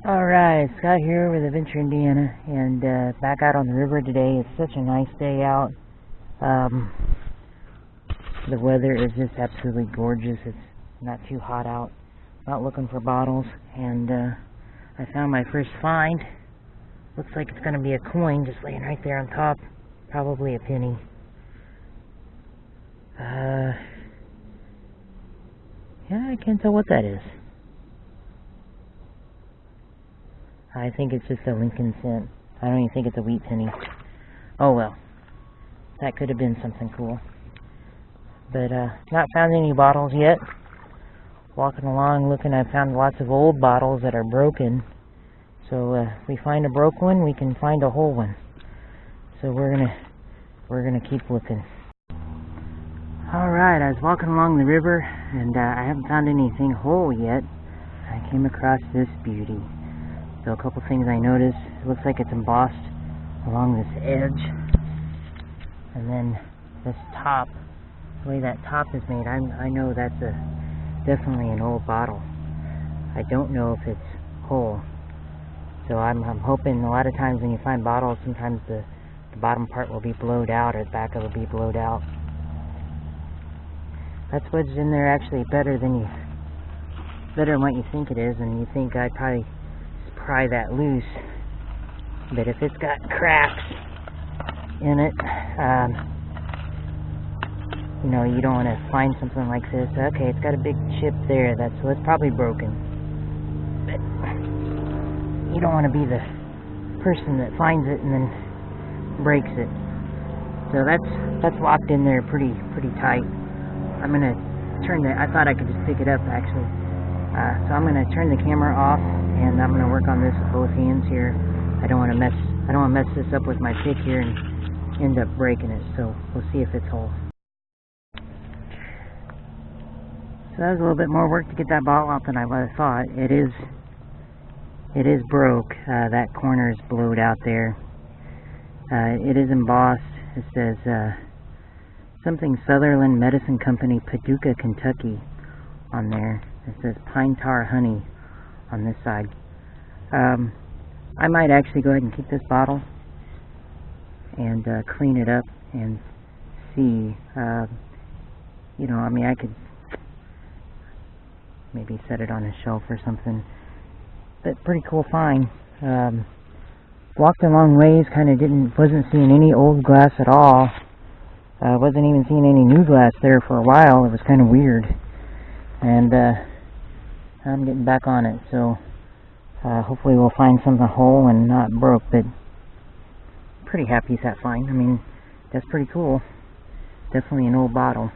Alright, Scott here with Adventure Indiana, and back out on the river today. It's such a nice day out. Um, the weather is just absolutely gorgeous. It's not too hot out. Not looking for bottles, and I found my first find. Looks like it's going to be a coin just laying right there on top. Probably a penny. Yeah, I can't tell what that is. I think it's just a Lincoln cent. I don't even think it's a wheat penny. Oh well. That could have been something cool. But not found any bottles yet. Walking along looking, I found lots of old bottles that are broken. So if we find a broke one, we can find a whole one. So we're gonna keep looking. Alright, I was walking along the river and I haven't found anything whole yet. I came across this beauty. So a couple things I noticed. It looks like it's embossed along this edge. And then this top, the way that top is made, I know that's definitely an old bottle. I don't know if it's whole. So I'm hoping a lot of times when you find bottles, sometimes the bottom part will be blowed out or the back of it will be blowed out. That's what's in there actually better than what you think it is, and you think I'd probably pry that loose, but if it's got cracks in it, you don't want to find something like this. Okay, it's got a big chip there, so it's probably broken, but you don't want to be the person that finds it and then breaks it. So that's locked in there pretty tight. I'm gonna I thought I could just pick it up actually. So I'm gonna turn the camera off and I'm gonna work on this with both hands here. I don't want to mess this up with my pick here and end up breaking it. So we'll see if it's whole. So that was a little bit more work to get that bottle out than I thought. It is broke. That corner is blowed out there. It is embossed. It says something Sutherland Medicine Company, Paducah, Kentucky on there. It says Pine Tar Honey on this side. I might actually go ahead and keep this bottle and clean it up and see. I could maybe set it on a shelf or something. But pretty cool find. Walked a long ways, wasn't seeing any old glass at all. Wasn't even seeing any new glass there for a while. It was kind of weird. And I'm getting back on it, so hopefully we'll find something whole and not broke, but pretty happy with that find. I mean, that's pretty cool. Definitely an old bottle.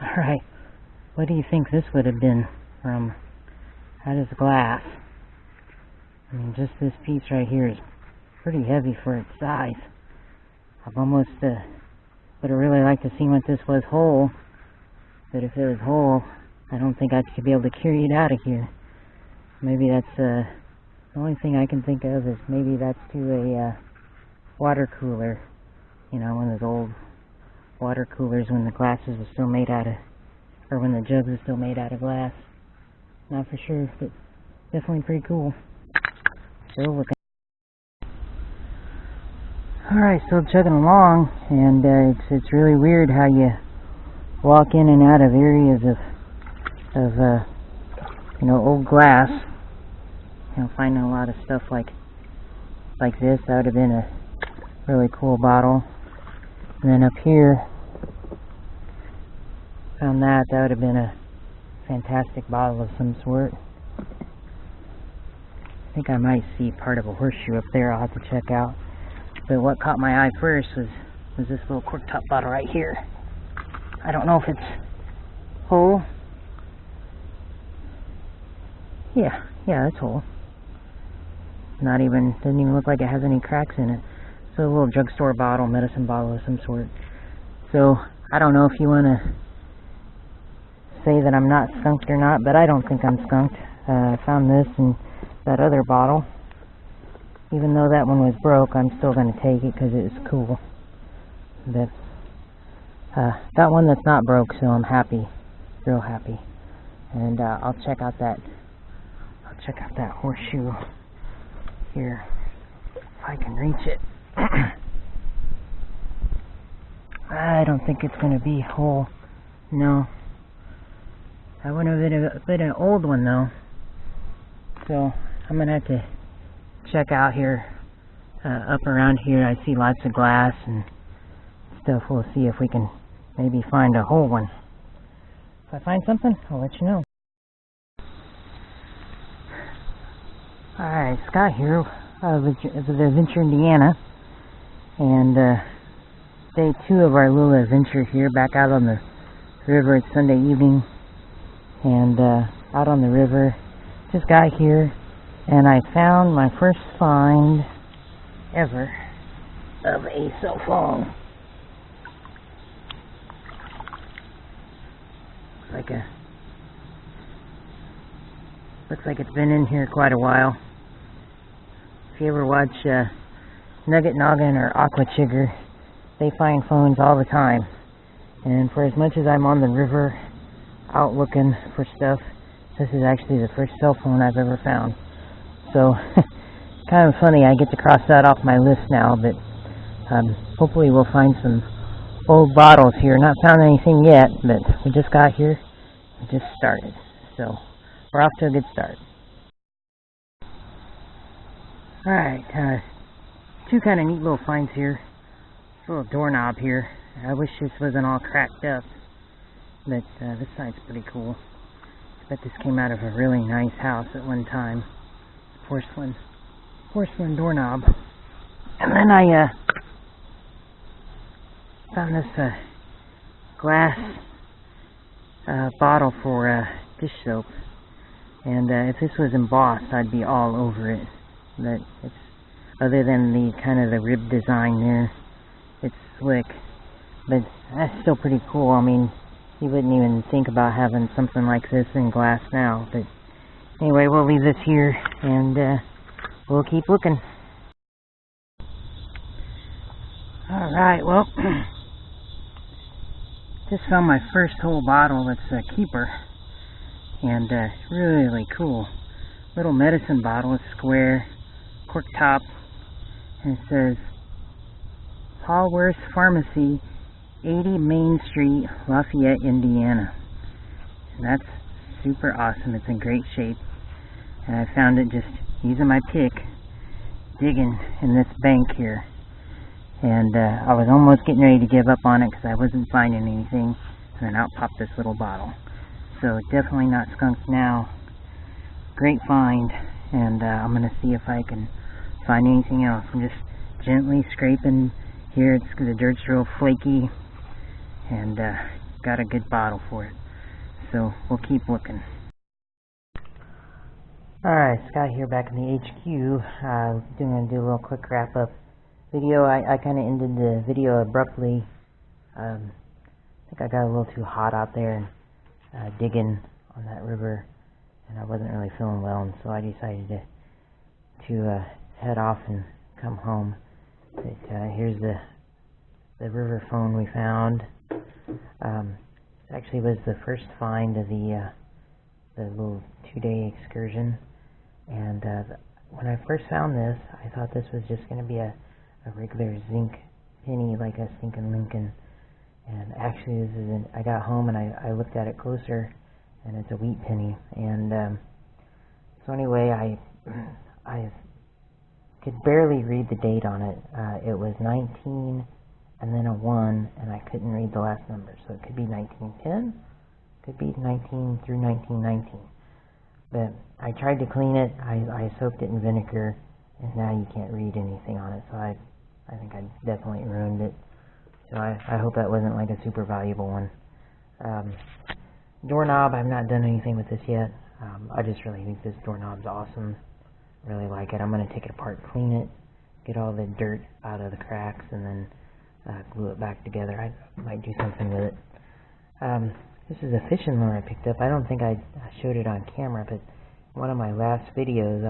Alright, what do you think this would have been from? How does glass? I mean, just this piece right here is pretty heavy for its size. I've almost would have really liked to see what this was whole, but if it was whole, I don't think I should be able to carry it out of here. Maybe that's the only thing I can think of is maybe that's to a water cooler. One of those old water coolers when the glasses were still made out of, or when the jugs were still made out of glass. Not for sure, but definitely pretty cool. Still looking. Alright, still chugging along, and it's really weird how you walk in and out of areas of old glass. Finding a lot of stuff like this. That would have been a really cool bottle. And then up here, found that would have been a fantastic bottle of some sort. I think I might see part of a horseshoe up there. I'll have to check out. But what caught my eye first was this little cork top bottle right here. I don't know if it's whole. Yeah, it's whole. Doesn't even look like it has any cracks in it. So a little drugstore bottle, medicine bottle of some sort. So I don't know if you want to say that I'm not skunked or not, but I don't think I'm skunked. I found this and that other bottle. Even though that one was broke, I'm still going to take it because it was cool. But got one that's not broke, so I'm happy, real happy. And I'll check out that check out that horseshoe here, if I can reach it. I don't think it's going to be whole. No. That would have been an old one though. So I'm going to have to check out here, up around here. I see lots of glass and stuff. We'll see if we can maybe find a whole one. If I find something, I'll let you know. Alright, Scott here of Adventure Indiana, and day 2 of our little adventure here, back out on the river. It's Sunday evening, and out on the river. Just got here, and I found my first find ever of a cell phone. Looks like it's been in here quite a while. If you ever watch Nugget Noggin or Aqua Chigger, they find phones all the time. And for as much as I'm on the river out looking for stuff, this is actually the first cell phone I've ever found. So, kind of funny, I get to cross that off my list now, but hopefully we'll find some old bottles here. Not found anything yet, but we just got here. We just started. So, we're off to a good start. Alright, 2 kind of neat little finds here. This little doorknob here. I wish this wasn't all cracked up, but this side's pretty cool. I bet this came out of a really nice house at one time. Porcelain doorknob. And then I found this glass bottle for dish soap. And if this was embossed, I'd be all over it. But it's, other than the kind of the rib design there, it's slick. But that's still pretty cool. I mean, you wouldn't even think about having something like this in glass now. But anyway, we'll leave this here, and we'll keep looking. Alright, well, just found my first whole bottle. It's a keeper. And really cool. Little medicine bottle. It's square, cork top, and it says Hallworth Pharmacy, 80 Main Street, Lafayette, Indiana. And that's super awesome. It's in great shape. And I found it just using my pick, digging in this bank here. And I was almost getting ready to give up on it because I wasn't finding anything. And then out popped this little bottle. So definitely not skunked now. Great find, and I'm going to see if I can find anything else. I'm just gently scraping here. The dirt's real flaky, and got a good bottle for it. So we'll keep looking. Alright, Scott here back in the HQ. I'm going to do a little quick wrap-up video. I kind of ended the video abruptly. I think I got a little too hot out there and digging on that river, and I wasn't really feeling well, and so I decided to head off and come home. But here's the river phone we found. It actually was the first find of the little 2-day excursion, and when I first found this, I thought this was just going to be a regular zinc penny, like a stinking Lincoln. And actually, this is I got home and I looked at it closer, and it's a wheat penny. And so anyway, I could barely read the date on it. It was 19 and then a 1, and I couldn't read the last number. So it could be 1910, could be 19 through 1919. But I tried to clean it. I soaked it in vinegar, and now you can't read anything on it. So I think I definitely ruined it. So I hope that wasn't like a super valuable one. Doorknob, I've not done anything with this yet. I just really think this doorknob's awesome. Really like it. I'm going to take it apart, clean it, get all the dirt out of the cracks, and then glue it back together. I might do something with it. This is a fishing lure I picked up. I don't think I showed it on camera, but one of my last videos,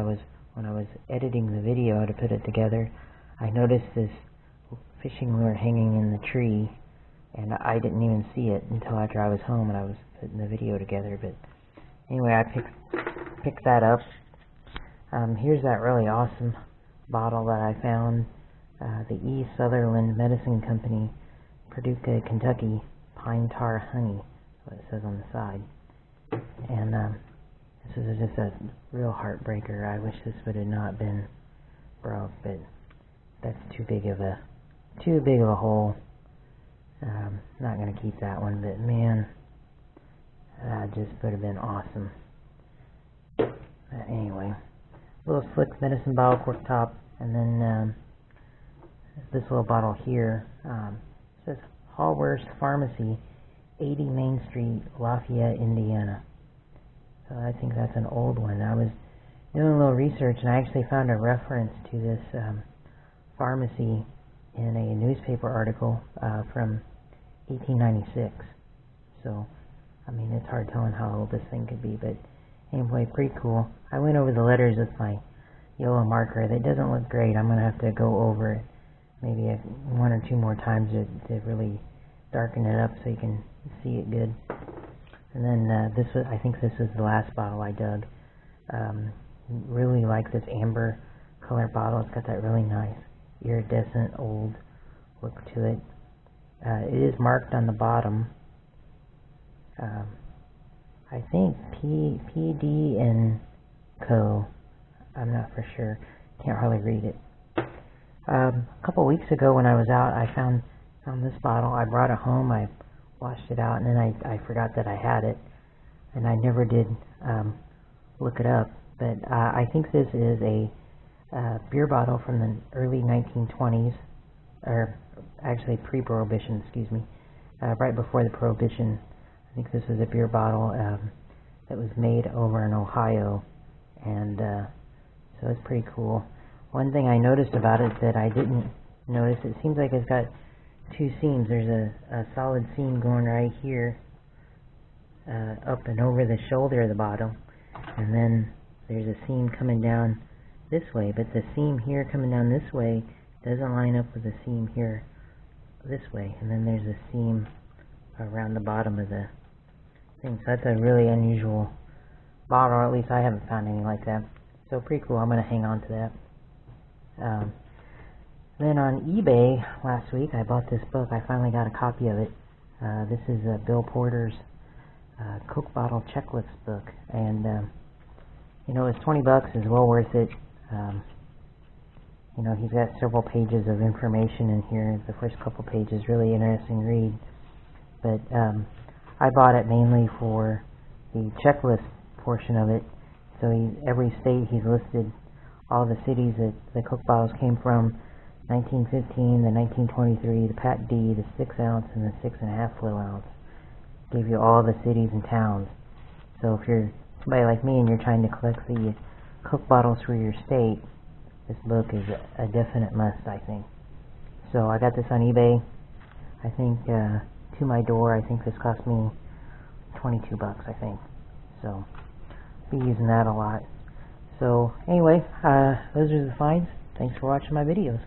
when I was editing the video to put it together, I noticed this fishing lure hanging in the tree, and I didn't even see it until after I was home and I was putting the video together. But anyway, I picked that up, Here's that really awesome bottle that I found. The E. Sutherland Medicine Company, Paducah, Kentucky, Pine Tar Honey. That's what it says on the side. And this is just a real heartbreaker. I wish this would have not been broke, but that's too big of a hole. Not gonna keep that one, but man, that just would have been awesome. Anyway, little slick medicine bottle, cork top, and then this little bottle here says Hallworth Pharmacy, 80 Main Street, Lafayette, Indiana. So I think that's an old one. I was doing a little research and I actually found a reference to this pharmacy in a newspaper article from 1896. So, I mean, it's hard telling how old this thing could be, but anyway, pretty cool. I went over the letters with my yellow marker. That doesn't look great. I'm going to have to go over it maybe one or two more times to really darken it up so you can see it good. And then I think this is the last bottle I dug. Really like this amber color bottle. It's got that really nice iridescent old look to it. It is marked on the bottom. I think PD and Co. I'm not for sure. Can't hardly read it. A couple weeks ago when I was out, I found this bottle. I brought it home. I washed it out, and then I forgot that I had it, and I never did look it up. But I think this is a beer bottle from the early 1920s, or actually pre-Prohibition, excuse me, right before the Prohibition. I think this is a beer bottle that was made over in Ohio, and so it's pretty cool. One thing I noticed about it that I didn't notice, it seems like it's got two seams. There's a solid seam going right here, up and over the shoulder of the bottle, and then there's a seam coming down this way, but the seam here coming down this way doesn't line up with the seam here this way, and then there's a seam around the bottom of the thing. So that's a really unusual bottle, or at least I haven't found any like that. So pretty cool. I'm going to hang on to that. Then on eBay last week I bought this book. I finally got a copy of it. This is Bill Porter's Coke Bottle Checklist book, and you know, it's $20. It's well worth it. You know, he's got several pages of information in here. The first couple pages, really interesting read. But I bought it mainly for the checklist portion of it. So every state he's listed all the cities that the Coke bottles came from: 1915, the 1923, the Pat D, the 6 ounce, and the 6.5 fl ounce. Gave you all the cities and towns. So if you're somebody like me and you're trying to collect the Coke bottles for your state, this book is a definite must, I think. So I got this on eBay. I think to my door. I think this cost me $22, I think. So I'll be using that a lot. So anyway, those are the finds. Thanks for watching my videos.